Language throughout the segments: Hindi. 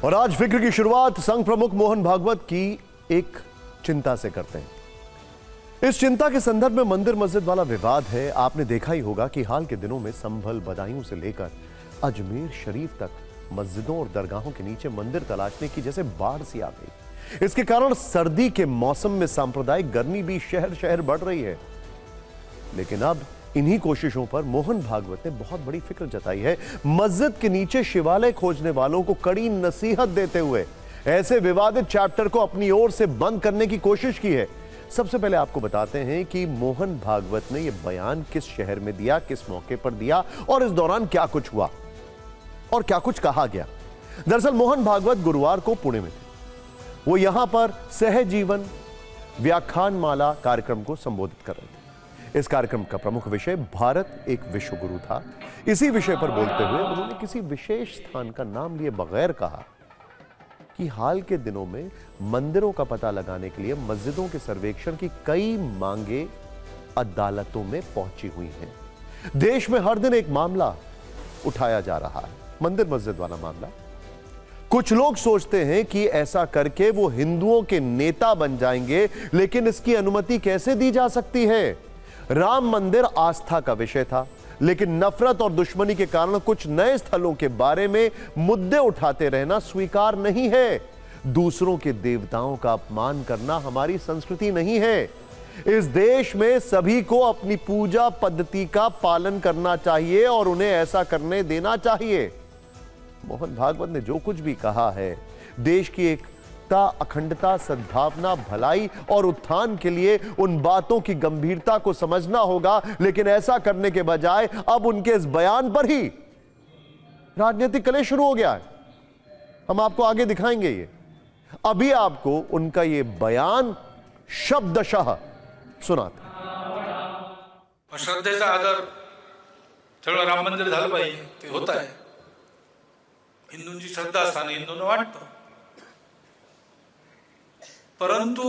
और आज फिक्र की शुरुआत संघ प्रमुख मोहन भागवत की एक चिंता से करते हैं। इस चिंता के संदर्भ में मंदिर मस्जिद वाला विवाद है। आपने देखा ही होगा कि हाल के दिनों में संभल, बदायूं से लेकर अजमेर शरीफ तक मस्जिदों और दरगाहों के नीचे मंदिर तलाशने की जैसे बाढ़ सी आ गई। इसके कारण सर्दी के मौसम में सांप्रदायिक गर्मी भी शहर शहर बढ़ रही है। लेकिन अब इन्हीं कोशिशों पर मोहन भागवत ने बहुत बड़ी फिक्र जताई है। मस्जिद के नीचे शिवालय खोजने वालों को कड़ी नसीहत देते हुए ऐसे विवादित चैप्टर को अपनी ओर से बंद करने की कोशिश की है। सबसे पहले आपको बताते हैं कि मोहन भागवत ने यह बयान किस शहर में दिया, किस मौके पर दिया और इस दौरान क्या कुछ हुआ और क्या कुछ कहा गया। दरअसल मोहन भागवत गुरुवार को पुणे में थे। वो यहां पर सहजीवन व्याख्यानमाला कार्यक्रम को संबोधित कर रहे थे। इस कार्यक्रम का प्रमुख विषय भारत एक विश्व गुरु था। इसी विषय पर बोलते हुए उन्होंने किसी विशेष स्थान का नाम लिए बगैर कहा कि हाल के दिनों में मंदिरों का पता लगाने के लिए मस्जिदों के सर्वेक्षण की कई मांगे अदालतों में पहुंची हुई हैं। देश में हर दिन एक मामला उठाया जा रहा है, मंदिर मस्जिद वाला मामला। कुछ लोग सोचते हैं कि ऐसा करके वो हिंदुओं के नेता बन जाएंगे, लेकिन इसकी अनुमति कैसे दी जा सकती है। राम मंदिर आस्था का विषय था, लेकिन नफरत और दुश्मनी के कारण कुछ नए स्थलों के बारे में मुद्दे उठाते रहना स्वीकार नहीं है। दूसरों के देवताओं का अपमान करना हमारी संस्कृति नहीं है। इस देश में सभी को अपनी पूजा पद्धति का पालन करना चाहिए और उन्हें ऐसा करने देना चाहिए। मोहन भागवत ने जो कुछ भी कहा है, देश की एकता, अखंडता, सद्भावना, भलाई और उत्थान के लिए उन बातों की गंभीरता को समझना होगा। लेकिन ऐसा करने के बजाय अब उनके इस बयान पर ही राजनीतिक कलेश शुरू हो गया है। हम आपको आगे दिखाएंगे ये। अभी आपको उनका ये बयान शब्दशः सुनाते हैं। श्रद्धेचा आदर सगळं राम मंदिर झालं पाहिजे, ते होत आहे। हिंदूंची श्रद्धा असताना हिंदूंना वाटतं, परंतु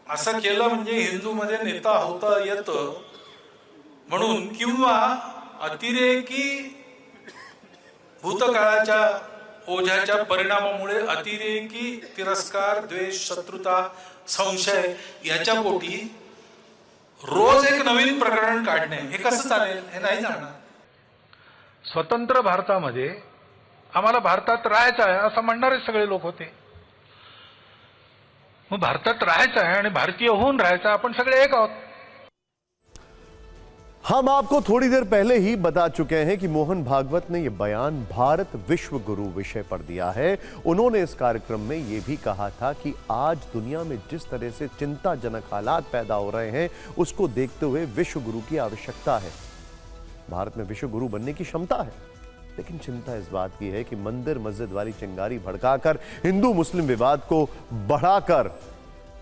असं केलं म्हणजे हिंदूमध्ये नेता होता येतं म्हणून, किंवा अतिरेकी भूतकाळाच्या ओझ्याच्या परिणामामुळे अतिरेकी तिरस्कार, द्वेष, शत्रुता, संशय याच्या पोटी रोज एक नवीन प्रकरण काढणे हे कसं चालेल हे नाही जाणार। स्वतंत्र भारतामध्ये आम्हाला भारतात राहायचं आहे असं म्हणणारे सगळे लोक होते। मग भारतात राहायचं आहे आणि भारतीय होऊन राहायचं, आपण सगळे एक आहोत। हम आपको थोड़ी देर पहले ही बता चुके हैं कि मोहन भागवत ने यह बयान भारत विश्व गुरु विषय पर दिया है। उन्होंने इस कार्यक्रम में यह भी कहा था कि आज दुनिया में जिस तरह से चिंताजनक हालात पैदा हो रहे हैं, उसको देखते हुए विश्व गुरु की आवश्यकता है। भारत में विश्व गुरु बनने की क्षमता है, लेकिन चिंता इस बात की है कि मंदिर मस्जिद वाली चिंगारी भड़काकर हिंदू मुस्लिम विवाद को बढ़ाकर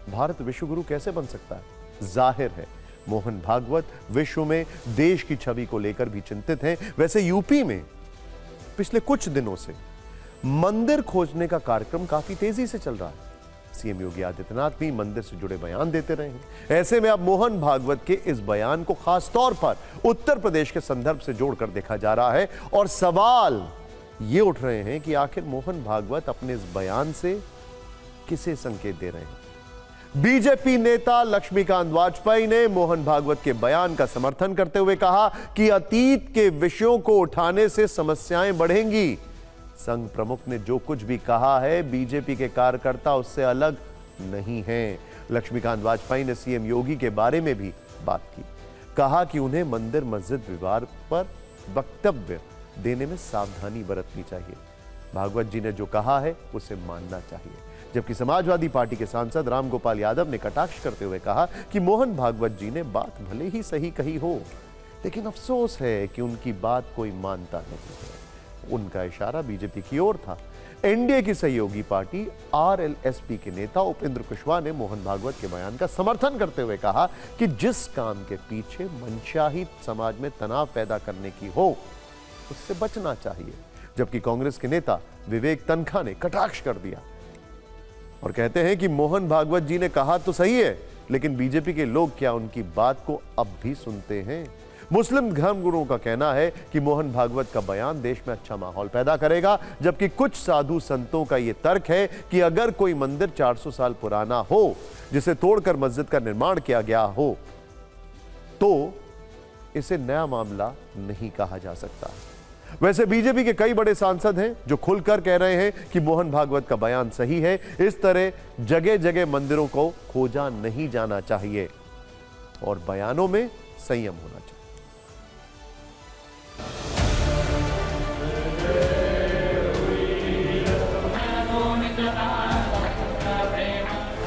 भारत विश्व गुरु कैसे बन सकता है। जाहिर है मोहन भागवत विश्व में देश की छवि को लेकर भी चिंतित हैं। वैसे यूपी में पिछले कुछ दिनों से मंदिर खोजने का कार्यक्रम काफी तेजी से चल रहा है। सीएम योगी आदित्यनाथ भी मंदिर से जुड़े बयान देते रहे हैं। ऐसे में अब मोहन भागवत के इस बयान को खास तौर पर उत्तर प्रदेश के संदर्भ से जोड़कर देखा जा रहा है और सवाल ये उठ रहे हैं कि आखिर मोहन भागवत अपने इस बयान से किसे संकेत दे रहे हैं। बीजेपी नेता लक्ष्मीकांत वाजपेयी ने मोहन भागवत के बयान का समर्थन करते हुए कहा कि अतीत के विषयों को उठाने से समस्याएं बढ़ेंगी। संघ प्रमुख ने जो कुछ भी कहा है, बीजेपी के कार्यकर्ता उससे अलग नहीं हैं। लक्ष्मीकांत वाजपेयी ने सीएम योगी के बारे में भी बात की। कहा कि उन्हें मंदिर मस्जिद विवाद पर वक्तव्य देने में सावधानी बरतनी चाहिए। भागवत जी ने जो कहा है उसे मानना चाहिए। जबकि समाजवादी पार्टी के सांसद रामगोपाल यादव ने कटाक्ष करते हुए कहा कि मोहन भागवत जी ने बात भले ही सही कही हो, लेकिन अफसोस है कि उनकी बात कोई मानता नहीं है। उनका इशारा बीजेपी की ओर था। एनडीए की सहयोगी पार्टी आरएलएसपी के नेता उपेंद्र कुशवाहा ने मोहन भागवत के बयान का समर्थन करते हुए कहा कि जिस काम के पीछे मंशा ही समाज में तनाव पैदा करने की हो, उससे बचना चाहिए। जबकि कांग्रेस के नेता विवेक तनखा ने कटाक्ष कर दिया और कहते हैं कि मोहन भागवत जी ने कहा तो सही है, लेकिन बीजेपी के लोग क्या उनकी बात को अब भी सुनते हैं। मुस्लिम धर्मगुरुओं का कहना है कि मोहन भागवत का बयान देश में अच्छा माहौल पैदा करेगा, जबकि कुछ साधु संतों का यह तर्क है कि अगर कोई मंदिर 400 साल पुराना हो जिसे तोड़कर मस्जिद का निर्माण किया गया हो तो इसे नया मामला नहीं कहा जा सकता। वैसे बीजेपी के कई बड़े सांसद हैं जो खुलकर कह रहे हैं कि मोहन भागवत का बयान सही है। इस तरह जगह जगह मंदिरों को खोजा नहीं जाना चाहिए और बयानों में संयम होना चाहिए।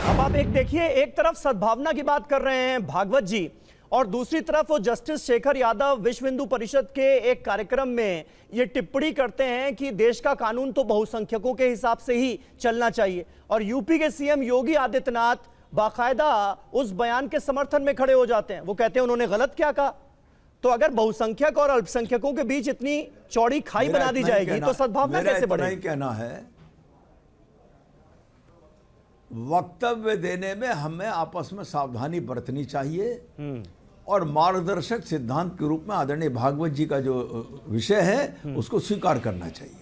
अब आप एक देखिए, एक तरफ सद्भावना की बात कर रहे हैं भागवत जी और दूसरी तरफ वो जस्टिस शेखर यादव विश्व हिंदू परिषद के एक कार्यक्रम में ये टिप्पणी करते हैं कि देश का कानून तो बहुसंख्यकों के हिसाब से ही चलना चाहिए। और यूपी के सीएम योगी आदित्यनाथ बाकायदा उस बयान के समर्थन में खड़े हो जाते हैं। वो कहते हैं उन्होंने गलत क्या कहा। तो अगर बहुसंख्यक और अल्पसंख्यकों के बीच इतनी चौड़ी खाई बना दी जाएगी तो सद्भावना कैसे बढ़ेगी? कहना है, वक्तव्य देने में हमें आपस में सावधानी बरतनी चाहिए और मार्गदर्शक सिद्धांत के रूप में आदरणीय भागवत जी का जो विषय है उसको स्वीकार करना चाहिए।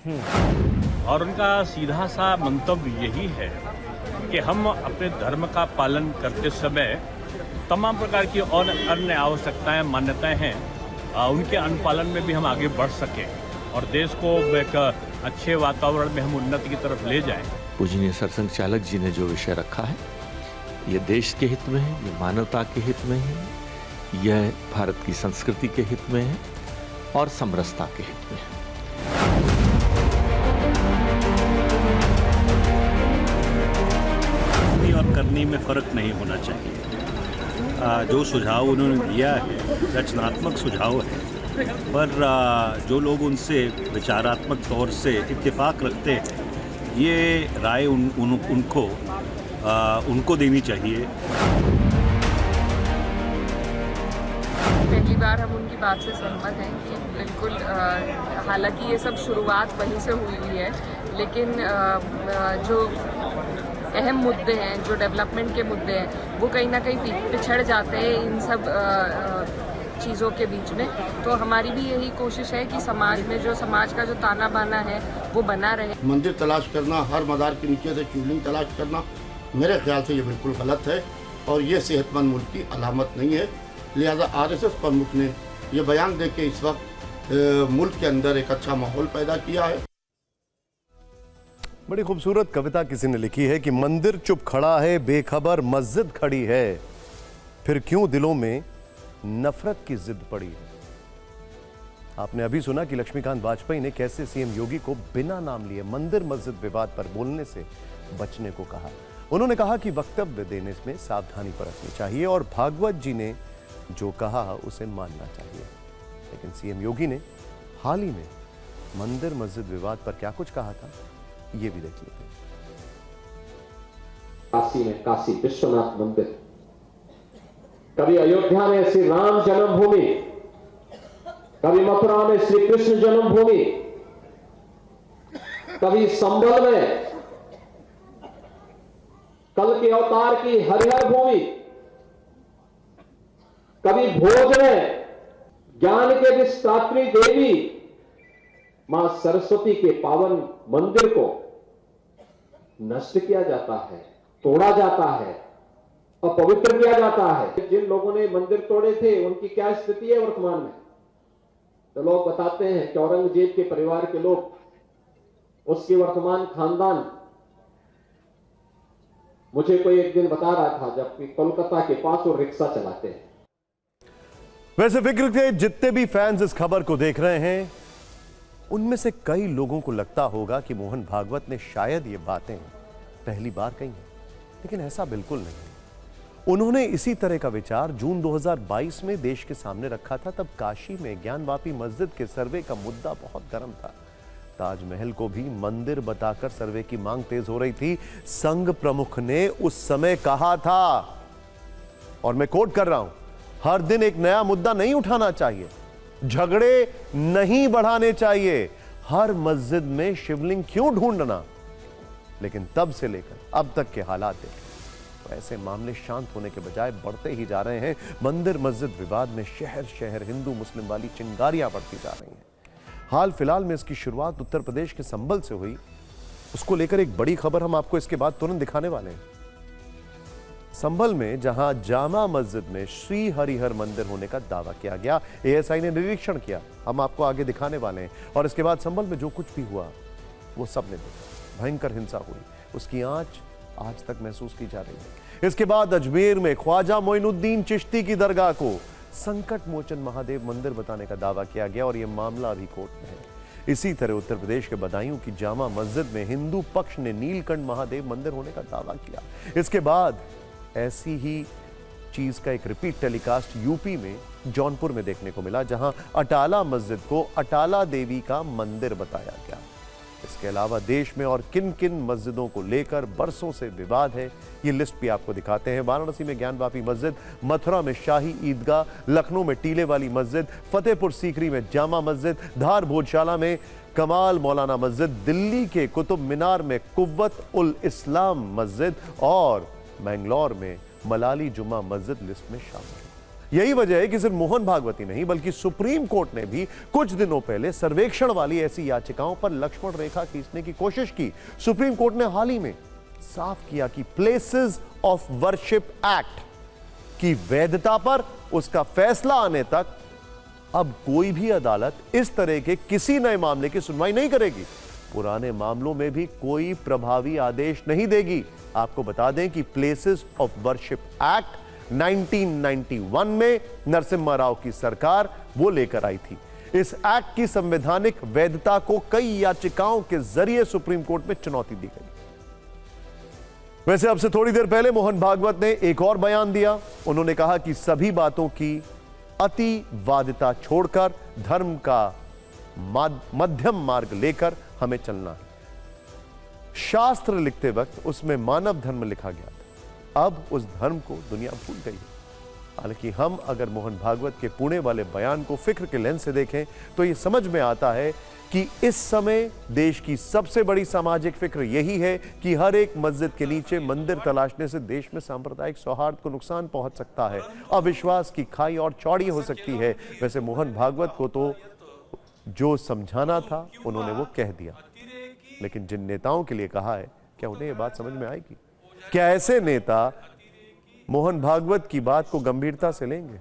और उनका सीधा सा मंतव्य यही है कि हम अपने धर्म का पालन करते समय तमाम प्रकार की और अन्य आवश्यकताएं मान्यताएं हैं, उनके अनुपालन में भी हम आगे बढ़ सकें और देश को एक अच्छे वातावरण में हम उन्नति की तरफ ले जाएं। पूजनीय सरसंघ चालक जी ने जो विषय रखा है ये देश के हित में है, ये मानवता के हित में है, यह भारत की संस्कृति के हित में है और समरसता के हित में है। और करनी में फर्क नहीं होना चाहिए। जो सुझाव उन्होंने दिया है रचनात्मक सुझाव है, पर जो लोग उनसे विचारात्मक तौर से इत्तेफाक रखते हैं ये राय उनको देनी चाहिए। पहली बार हम उनकी बात से सहमत हैं कि बिल्कुल, हालांकि ये सब शुरुआत वहीं से हुई है, लेकिन जो अहम मुद्दे हैं, जो डेवलपमेंट के मुद्दे हैं, वो कहीं ना कहीं पिछड़ जाते हैं इन सब चीज़ों के बीच में। तो हमारी भी यही कोशिश है कि समाज में जो समाज का जो ताना बाना है वो बना रहे। मंदिर तलाश करना, हर मदार के नीचे से शिवलिंग तलाश करना, मेरे ख्याल से ये बिल्कुल गलत है और ये सेहतमंद मुल्क की अलामत नहीं है। लिहाजा आरएसएस प्रमुख ने ये बयान दे के इस वक्त मुल्क के अंदर एक अच्छा माहौल पैदा किया है। बड़ी खूबसूरत कविता किसी ने लिखी है कि मंदिर चुप खड़ा है, बेखबर मस्जिद खड़ी है, फिर क्यों दिलों में नफरत की जिद पड़ी है। आपने अभी सुना कि लक्ष्मीकांत वाजपेयी ने कैसे सीएम योगी को बिना नाम लिए मंदिर मस्जिद विवाद पर बोलने से बचने को कहा। उन्होंने कहा कि वक्तव्य देने में सावधानी बरतनी चाहिए और भागवत जी ने जो कहा उसे मानना चाहिए। लेकिन सीएम योगी ने हाल ही में मंदिर मस्जिद विवाद पर क्या कुछ कहा था, ये भी देख लेते हैं। काशी में काशी विश्वनाथ मंदिर, कभी अयोध्या में श्री राम जन्मभूमि, कभी मथुरा में श्री कृष्ण जन्मभूमि, कभी संबल में कल के अवतार की हरिहर भूमि, कभी भोज में ज्ञान के विस्तात्री देवी मां सरस्वती के पावन मंदिर को नष्ट किया जाता है, तोड़ा जाता है, अपवित्र किया जाता है। जिन लोगों ने मंदिर तोड़े थे उनकी क्या स्थिति है वर्तमान में? तो लोग बताते हैं कि औरंगजेब के परिवार के लोग, उसके वर्तमान खानदान, मुझे कोई एक दिन बता रहा था जबकि कोलकाता के पास वो रिक्शा चलाते हैं। वैसे फिक्र के जितने भी फैंस इस खबर को देख रहे हैं उनमें से कई लोगों को लगता होगा कि मोहन भागवत ने शायद ये बातें पहली बार कही हैं, लेकिन ऐसा बिल्कुल नहीं है। उन्होंने इसी तरह का विचार जून 2022 में देश के सामने रखा था। तब काशी में ज्ञानवापी मस्जिद के सर्वे का मुद्दा बहुत गर्म था। ताजमहल को भी मंदिर बताकर सर्वे की मांग तेज हो रही थी। संघ प्रमुख ने उस समय कहा था, और मैं कोट कर रहा हूं, हर दिन एक नया मुद्दा नहीं उठाना चाहिए, झगड़े नहीं बढ़ाने चाहिए, हर मस्जिद में शिवलिंग क्यों ढूंढना। लेकिन तब से लेकर अब तक के हालात देखें ऐसे मामले शांत होने के बजाय बढ़ते ही जा रहे हैं। मंदिर मस्जिद विवाद में शहर शहर हिंदू मुस्लिम वाली चिंगारियां बढ़ती जा रही हैं। हाल फिलहाल में इसकी शुरुआत उत्तर प्रदेश के संभल से हुई। उसको लेकर एक बड़ी खबर हम आपको इसके बाद तुरंत दिखाने वाले हैं। संभल में जहां जामा मस्जिद में श्री हरिहर मंदिर होने का दावा किया गया, एएसआई ने निरीक्षण किया, हम आपको आगे दिखाने वाले हैं। और इसके बाद संभल में जो कुछ भी हुआ वो सबने देखा। भयंकर हिंसा हुई, उसकी आंच आज तक महसूस की जा रही है। इसके बाद अजमेर में ख्वाजा मोइनुद्दीन चिश्ती की दरगाह को संकट मोचन महादेव मंदिर बताने का दावा किया गया और यह मामला अभी कोर्ट में है। इसी तरह उत्तर प्रदेश के बदायूं की जामा मस्जिद में हिंदू पक्ष ने नीलकंठ महादेव मंदिर होने का दावा किया। इसके बाद ऐसी ही चीज का एक रिपीट टेलीकास्ट यूपी में जौनपुर में देखने को मिला, जहां अटाला मस्जिद को अटाला देवी का मंदिर बताया गया। इसके अलावा देश में और किन किन मस्जिदों को लेकर बरसों से विवाद है, ये लिस्ट भी आपको दिखाते हैं। वाराणसी में ज्ञानवापी मस्जिद, मथुरा में शाही ईदगाह, लखनऊ में टीले वाली मस्जिद, फतेहपुर सीकरी में जामा मस्जिद, धार भोजशाला में कमाल मौलाना मस्जिद, दिल्ली के कुतुब मीनार में कुव्वत उल इस्लाम मस्जिद और बेंगलोर में मलाली जुम्मा मस्जिद लिस्ट में शामिल है। यही वजह है कि सिर्फ मोहन भागवत ही नहीं बल्कि सुप्रीम कोर्ट ने भी कुछ दिनों पहले सर्वेक्षण वाली ऐसी याचिकाओं पर लक्ष्मण रेखा खींचने की कोशिश की। सुप्रीम कोर्ट ने हाल ही में साफ किया कि प्लेसेस ऑफ वर्शिप एक्ट की वैधता पर उसका फैसला आने तक अब कोई भी अदालत इस तरह के किसी नए मामले की सुनवाई नहीं करेगी। पुराने मामलों में भी कोई प्रभावी आदेश नहीं देगी। आपको बता दें कि प्लेसेस ऑफ वर्शिप एक्ट 1991 में नरसिम्हा राव की सरकार वो लेकर आई थी। इस एक्ट की संवैधानिक वैधता को कई याचिकाओं के जरिए सुप्रीम कोर्ट में चुनौती दी गई। वैसे अब से थोड़ी देर पहले मोहन भागवत ने एक और बयान दिया। उन्होंने कहा कि सभी बातों की अतिवादिता छोड़कर धर्म का मध्यम मार्ग लेकर हमें चलना है। शास्त्र लिखते वक्त उसमें मानव धर्म लिखा गया था, अब उस धर्म को दुनिया भूल गई है। हालांकि हम अगर मोहन भागवत के पुणे वाले बयान को फिक्र के लेंस से देखें तो यह समझ में आता है कि इस समय देश की सबसे बड़ी सामाजिक फिक्र यही है कि हर एक मस्जिद के नीचे मंदिर तलाशने से देश में सांप्रदायिक सौहार्द को नुकसान पहुंच सकता है, अविश्वास की खाई और चौड़ी हो सकती है। वैसे मोहन भागवत को तो जो समझाना था उन्होंने वो कह दिया, लेकिन जिन नेताओं के लिए कहा है क्या उन्हें यह बात समझ में आएगी? क्या ऐसे नेता मोहन भागवत की बात को गंभीरता से लेंगे?